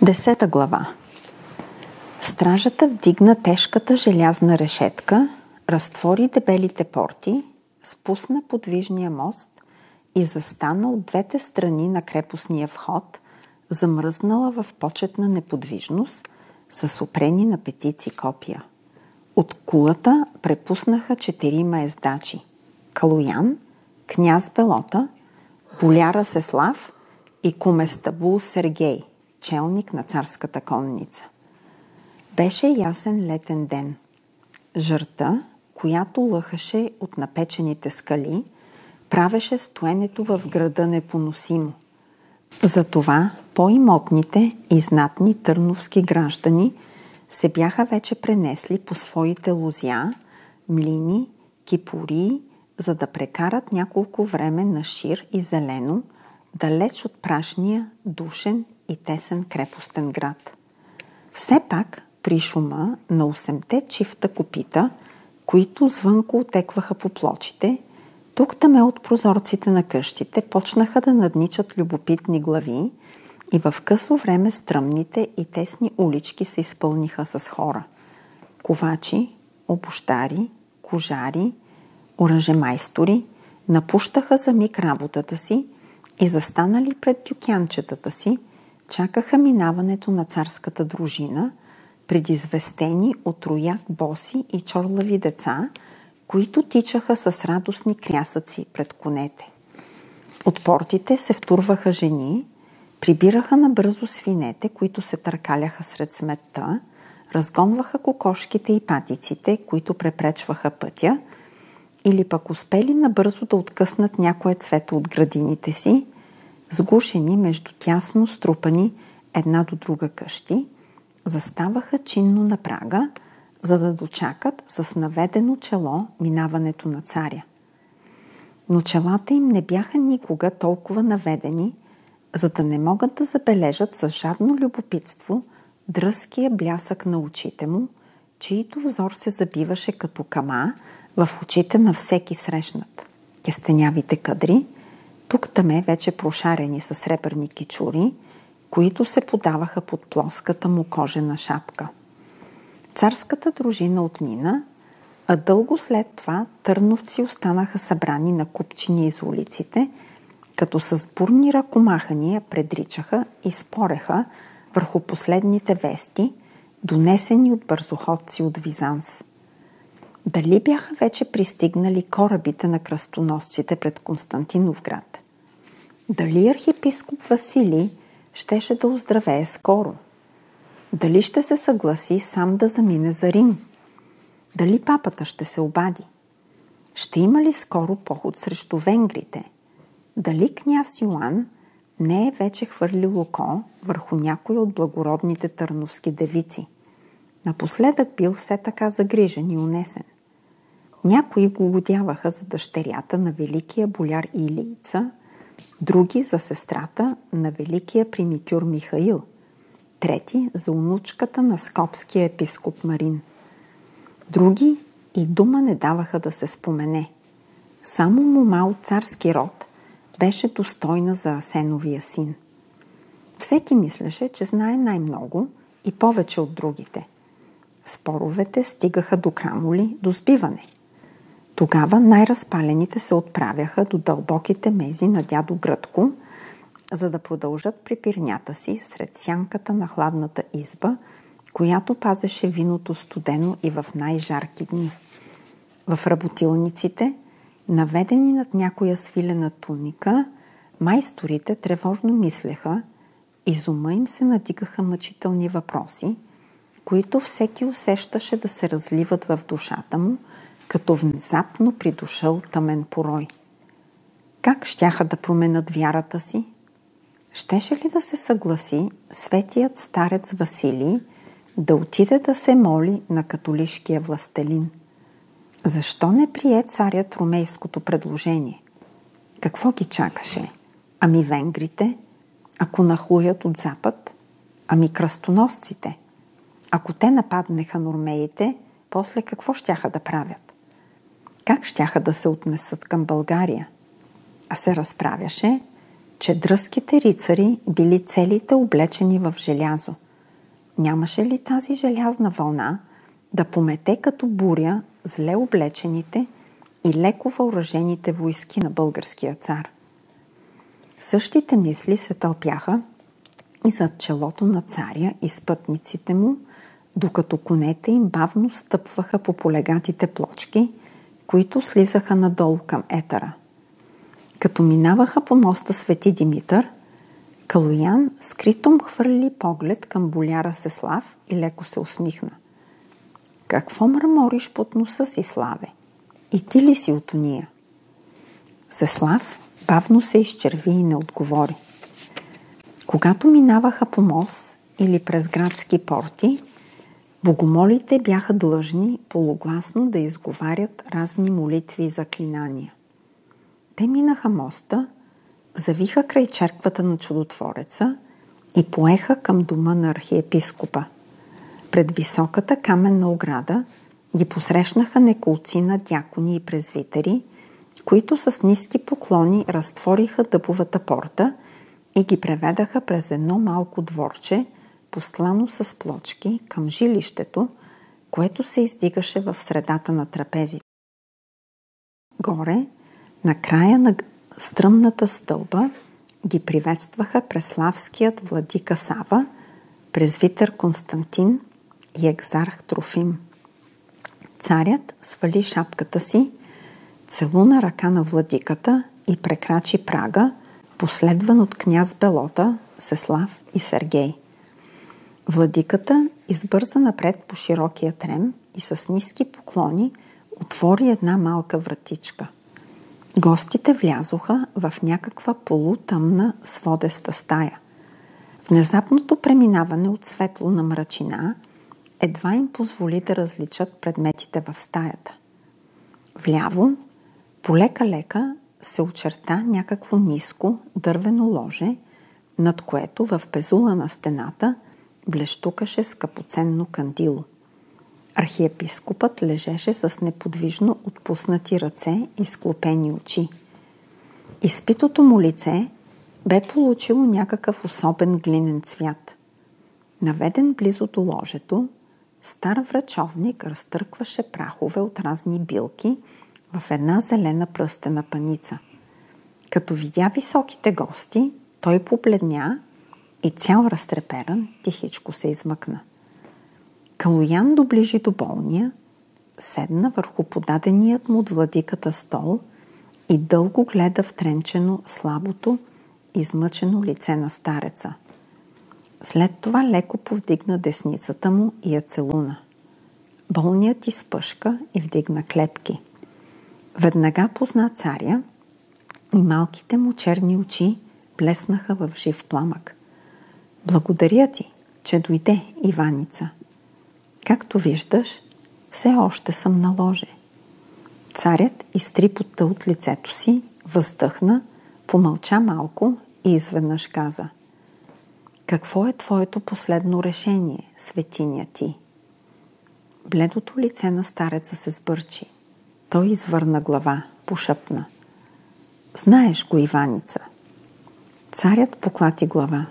10 глава. Стражата вдигна тежката желязна решетка, разтвори дебелите порти, спусна подвижния мост и застана от двете страни на крепостния вход, замръзнала в почетна неподвижност, с опрени на петици копия. От кулата препуснаха 4 ездачи – Калоян, княз Белота, боляр Ростислав и коместабул Сергей, челник на царската конница. Беше ясен летен ден. Жърта, която лъхаше от напечените скали, правеше стоенето в града непоносимо. Затова по-имотните и знатни търновски граждани се бяха вече пренесли по своите лозя, млини, кипурии, за да прекарат няколко време на шир и зелено, далеч от прашния, душен и тесен крепостен град. Все пак при шума на 8-те чифта копита, които звънко отекваха по плочите, тук-таме от прозорците на къщите почнаха да надничат любопитни глави и в късо време стръмните и тесни улички се изпълниха с хора. Ковачи, обущари, кожари, оръжемайстори напущаха за миг работата си и застанали пред дюкянчетата си, чакаха минаването на царската дружина, предизвестени от рояк боси и чорлави деца, които тичаха с радостни крясъци пред конете. От портите се втурваха жени, прибираха набързо свинете, които се търкаляха сред сметта, разгонваха кокошките и патиците, които препречваха пътя, или пък успели набързо да откъснат някое цвете от градините си, сгушени между тясно струпани една до друга къщи, заставаха чинно на прага, за да дочакат с наведено чело минаването на царя. Но челата им не бяха никога толкова наведени, за да не могат да забележат с жадно любопитство дръзкия блясък на очите му, чието взор се забиваше като кама в очите на всеки срещнат. Кестенявите кадри, тук-таме вече прошарени с сребърни кичури, които се подаваха под плоската му кожена шапка. Царската дружина отмина, а дълго след това търновци останаха събрани на купчини из улиците, като с бурни ръкомахания предричаха и спореха върху последните вести, донесени от бързоходци от Визанс. Дали бяха вече пристигнали корабите на кръстоносците пред Константиновград? Дали архиепископ Василий щеше да оздравее скоро? Дали ще се съгласи сам да замине за Рим? Дали папата ще се обади? Ще има ли скоро поход срещу венгрите? Дали княз Йоан не е вече хвърлил око върху някой от благородните търновски девици? Напоследък бил все така загрижен и унесен. Някои го годяваха за дъщерята на великия боляр Илийца, други за сестрата на великия примитюр Михаил, трети за онучката на скопския епископ Марин. Други и дума не даваха да се спомене. Само мома от царски род беше достойна за Асеновия син. Всеки мислеше, че знае най-много и повече от другите. Споровете стигаха до крамоли, до сбиване. Тогава най-разпалените се отправяха до дълбоките мези на дядо Гръдко, за да продължат препирнята си сред сянката на хладната изба, която пазеше виното студено и в най-жарки дни. В работилниците, наведени над някоя свилена туника, майсторите тревожно мислеха, из ума им се надигаха мъчителни въпроси, които всеки усещаше да се разливат в душата му, като внезапно придошъл тъмен порой. Как щяха да променят вярата си? Щеше ли да се съгласи светият старец Василий да отиде да се моли на католишкия властелин? Защо не прие царят ромейското предложение? Какво ги чакаше? Ами венгрите? Ако нахлуят от запад? Ами кръстоносците? Ако те нападнеха нормеите, после какво щяха да правят? Как щяха да се отнесат към България? А се разправяше, че дръзките рицари били целите облечени в желязо. Нямаше ли тази желязна вълна да помете като буря зле облечените и леко въоръжените войски на българския цар? Същите мисли се тълпяха и зад челото на царя и спътниците му, докато конете им бавно стъпваха по полегатите плочки, които слизаха надолу към етъра. Като минаваха по моста Свети Димитър, Калоян скритом хвърли поглед към боляра Сеслав и леко се усмихна. Какво мърмориш под носа си, Славе? И ти ли си от уния? Сеслав бавно се изчерви и не отговори. Когато минаваха по мост или през градски порти, богомолите бяха длъжни полугласно да изговарят разни молитви и заклинания. Те минаха моста, завиха край черквата на Чудотвореца и поеха към дома на архиепископа. Пред високата каменна ограда ги посрещнаха неколцина дякони и презвитери, които с ниски поклони разтвориха дъбовата порта и ги преведаха през едно малко дворче, постлано с плочки към жилището, което се издигаше в средата на трапезите. Горе, на края на стръмната стълба, ги приветстваха преславският владика Сава, презвитър Константин и екзарх Трофим. Царят свали шапката си, целуна ръка на владиката и прекрачи прага, последван от княз Белота, Сеслав и Сергей. Владиката избърза напред по широкия трем и с ниски поклони отвори една малка вратичка. Гостите влязоха в някаква полутъмна сводеста стая. Внезапното преминаване от светло на мрачина едва им позволи да различат предметите в стаята. Вляво, полека-лека, се очерта някакво ниско дървено ложе, над което в пезула на стената блещукаше скъпоценно кандило. Архиепископът лежеше с неподвижно отпуснати ръце и склопени очи. Изпитото му лице бе получило някакъв особен глинен цвят. Наведен близо до ложето, стар врачовник разтъркваше прахове от разни билки в една зелена пръстена паница. Като видя високите гости, той побледня и цял разтреперан тихичко се измъкна. Калоян доближи до болния, седна върху подаденият му от владиката стол и дълго гледа втренчено слабото, измъчено лице на стареца. След това леко повдигна десницата му и я целуна. Болният изпъшка и вдигна клепки. Веднага позна царя и малките му черни очи блеснаха в жив пламък. Благодаря ти, че дойде, Иваница. Както виждаш, все още съм на ложе. Царят изтри пота от лицето си, въздъхна, помълча малко и изведнъж каза: какво е твоето последно решение, светиня ти? Бледото лице на стареца се сбърчи. Той извърна глава, пошъпна: знаеш го, Иваница. Царят поклати глава.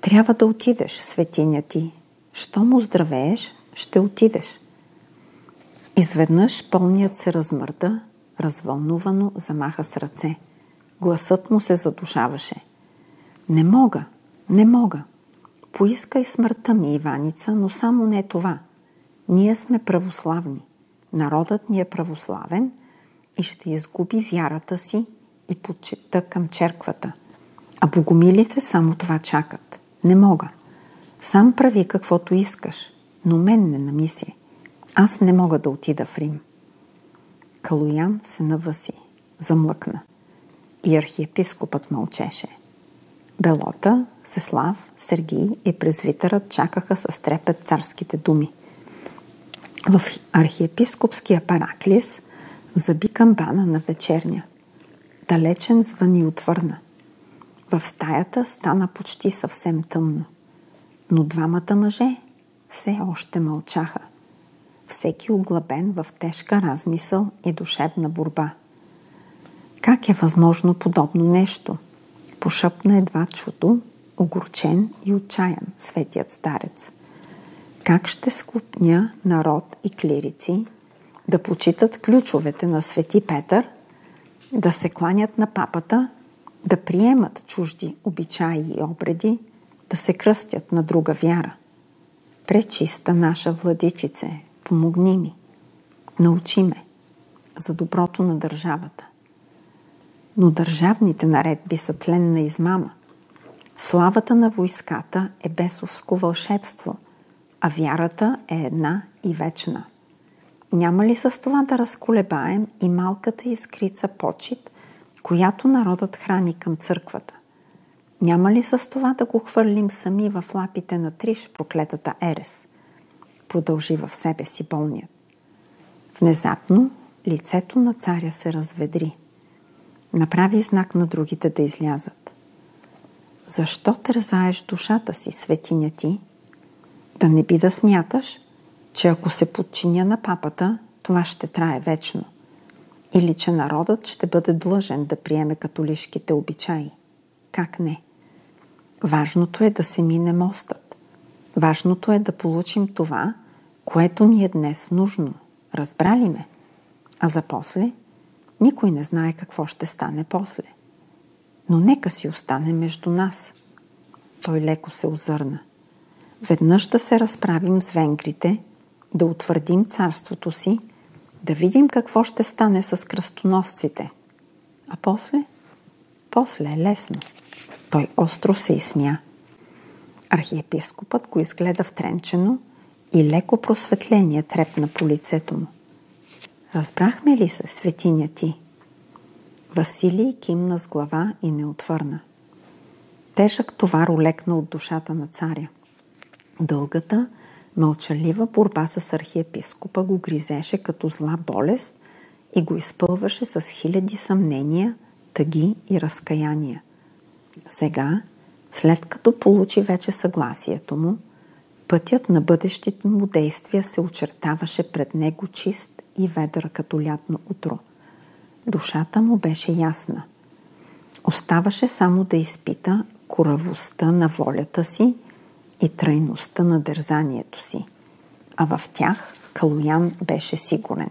Трябва да отидеш, светиня ти. Щом оздравееш, ще отидеш. Изведнъж болният се размърда, развълнувано замаха с ръце. Гласът му се задушаваше. Не мога. Поискай смъртта ми, Иваница, но само не това. Ние сме православни. Народът ни е православен и ще изгуби вярата си и почитта към черквата. А богомилите само това чакат. Не мога. Сам прави каквото искаш, но мен не намисли. Аз не мога да отида в Рим. Калоян се навъси, замлъкна. И архиепископът мълчеше. Белота, Сеслав, Сергий и презвитърът чакаха с трепет царските думи. В архиепископския параклис заби камбана на вечерня. Далечен звъни отвърна. В стаята стана почти съвсем тъмно. Но двамата мъже все още мълчаха. Всеки оглъбен в тежка размисъл и душевна борба. Как е възможно подобно нещо? Пошъпна едва чудо, огорчен и отчаян светият старец. Как ще склопня народ и клирици да почитат ключовете на свети Петър, да се кланят на папата, да приемат чужди обичаи и обреди, да се кръстят на друга вяра? Пречиста наша владичице, помогни ми, научи ме за доброто на държавата. Но държавните наредби са тленна измама. Славата на войската е бесовско вълшебство, а вярата е една и вечна. Няма ли с това да разколебаем и малката искрица почит, която народът храни към църквата? Няма ли с това да го хвърлим сами в лапите на Триш, проклетата Ерес? Продължи в себе си болният. Внезапно лицето на царя се разведри. Направи знак на другите да излязат. Защо тързаеш душата си, светиня ти? Да не би да смяташ, че ако се подчиня на папата, това ще трае вечно. Или че народът ще бъде длъжен да приеме католишките обичаи. Как не? Важното е да се мине мостът. Важното е да получим това, което ни е днес нужно. Разбрали ме? А за после? Никой не знае какво ще стане после. Но нека си остане между нас. Той леко се озърна. Веднъж да се разправим с венгрите, да утвърдим царството си, да видим какво ще стане с кръстоносците. А после? После е лесно. Той остро се изсмя. Архиепископът го изгледа втренчено и леко просветление трепна по лицето му. Разбрахме ли се, светиня ти? Василий кимна с глава и не отвърна. Тежък товар олекна от душата на царя. Дългата, мълчалива борба с архиепископа го гризеше като зла болест и го изпълваше с хиляди съмнения, тъги и разкаяния. Сега, след като получи вече съгласието му, пътят на бъдещите му действия се очертаваше пред него чист и ведър като лятно утро. Душата му беше ясна. Оставаше само да изпита коравостта на волята си и трайността на дързанието си, а в тях Калоян беше сигурен.